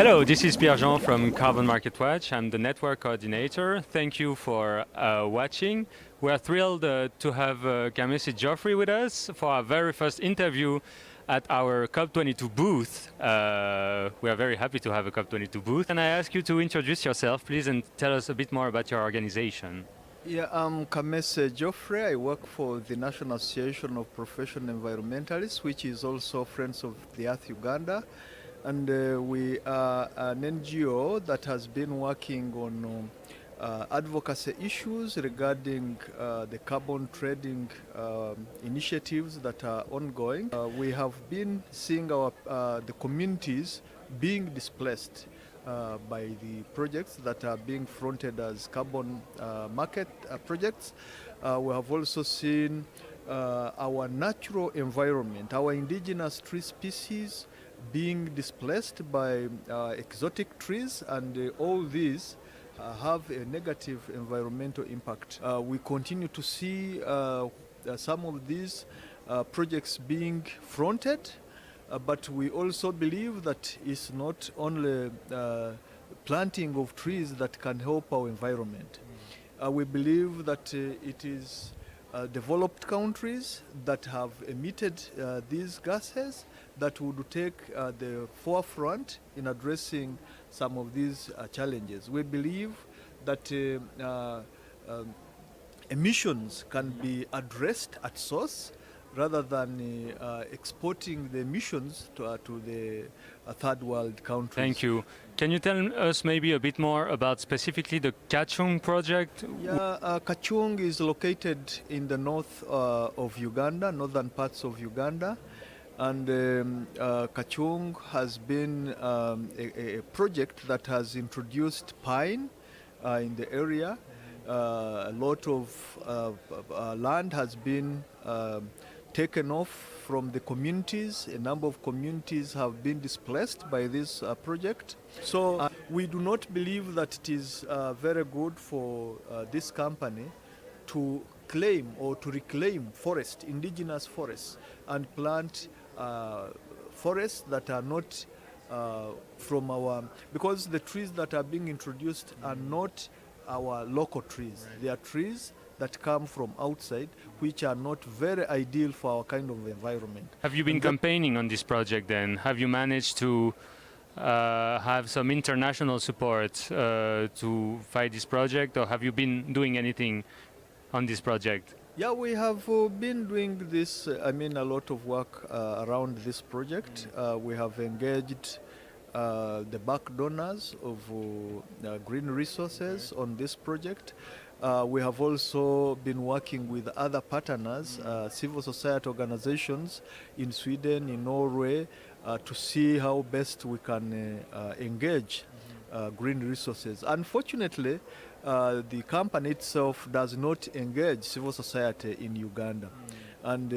Hello, this is Pierre-Jean from Carbon Market Watch. I'm the network coordinator. Thank you for watching. We are thrilled to have Kamese Geoffrey with us for our very first interview at our Cop22 booth. We are very happy to have a Cop22 booth. Can I ask you to introduce yourself, please, and tell us a bit more about your organization? Yeah, I'm Kamese Geoffrey. I work for the National Association of Professional Environmentalists, which is also Friends of the Earth Uganda. And we are an NGO that has been working on advocacy issues regarding the carbon trading initiatives that are ongoing. We have been seeing the communities being displaced by the projects that are being fronted as carbon market projects. We have also seen our natural environment, our indigenous tree species being displaced by exotic trees, and all these have a negative environmental impact. We continue to see some of these projects being fronted, but we also believe that it's not only planting of trees that can help our environment. We believe that it is developed countries that have emitted these gases that would take the forefront in addressing some of these challenges. We believe that emissions can be addressed at source rather than exporting the emissions to the third world countries. Thank you. Can you tell us maybe a bit more about specifically the Kachung project? Yeah, Kachung is located in the north of Uganda, northern parts of Uganda. And Kachung has been a project that has introduced pine in the area. A lot of land has been taken off from the communities. A number of communities have been displaced by this project. So we do not believe that it is very good for this company to claim or to reclaim forest, indigenous forests, and plant forests that are not from our, because the trees that are being introduced are not our local trees. Right. They are trees that come from outside, which are not very ideal for our kind of environment. Have you been campaigning on this project then? Have you managed to have some international support to fight this project, or have you been doing anything on this project? Yeah, we have been doing this, a lot of work around this project. We have engaged the back donors of Green Resources on this project. We have also been working with other partners, civil society organizations in Sweden, in Norway, to see how best we can engage Green Resources. Unfortunately, the company itself does not engage civil society in Uganda. And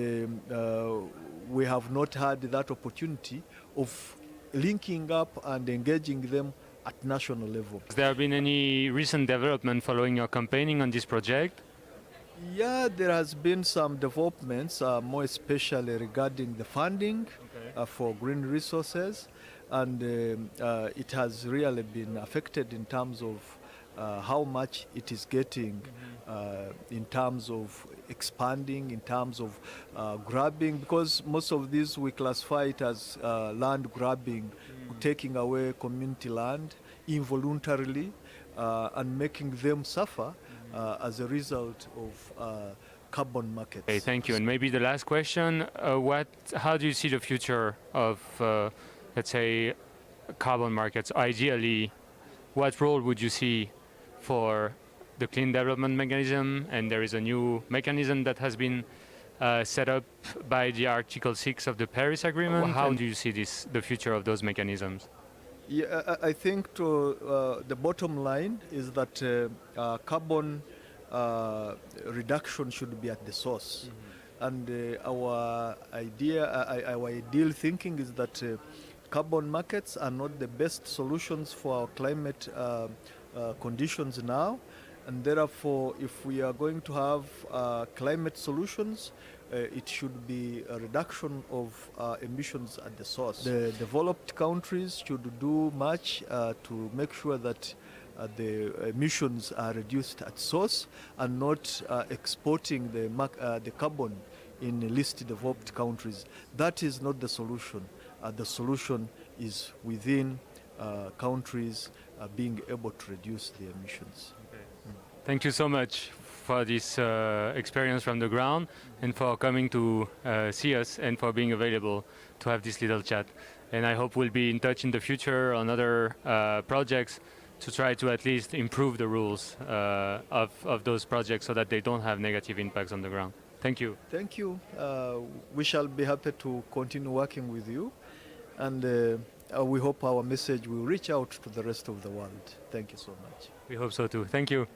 we have not had that opportunity of linking up and engaging them at national level. Has there been any recent development following your campaigning on this project? Yeah, there has been some developments, more especially regarding the funding for Green Resources. And it has really been affected in terms of how much it is getting, in terms of expanding, in terms of grabbing, because most of these we classify it as land grabbing, taking away community land involuntarily and making them suffer as a result of carbon markets. Okay, thank you. And maybe the last question, how do you see the future of, let's say, carbon markets? Ideally, what role would you see for the clean development mechanism? And there is a new mechanism that has been set up by the Article 6 of the Paris Agreement. How do you see the future of those mechanisms? Yeah, I think the bottom line is that carbon reduction should be at the source. And our ideal thinking is that carbon markets are not the best solutions for our climate conditions now. And therefore, if we are going to have climate solutions, it should be a reduction of emissions at the source. The developed countries should do much to make sure that the emissions are reduced at source and not exporting the carbon in least developed countries. That is not the solution. The solution is within countries being able to reduce the emissions. Thank you so much for this experience from the ground and for coming to see us and for being available to have this little chat. And I hope we'll be in touch in the future on other projects to try to at least improve the rules of those projects so that they don't have negative impacts on the ground. Thank you. Thank you. We shall be happy to continue working with you, and we hope our message will reach out to the rest of the world. Thank you so much. We hope so too. Thank you.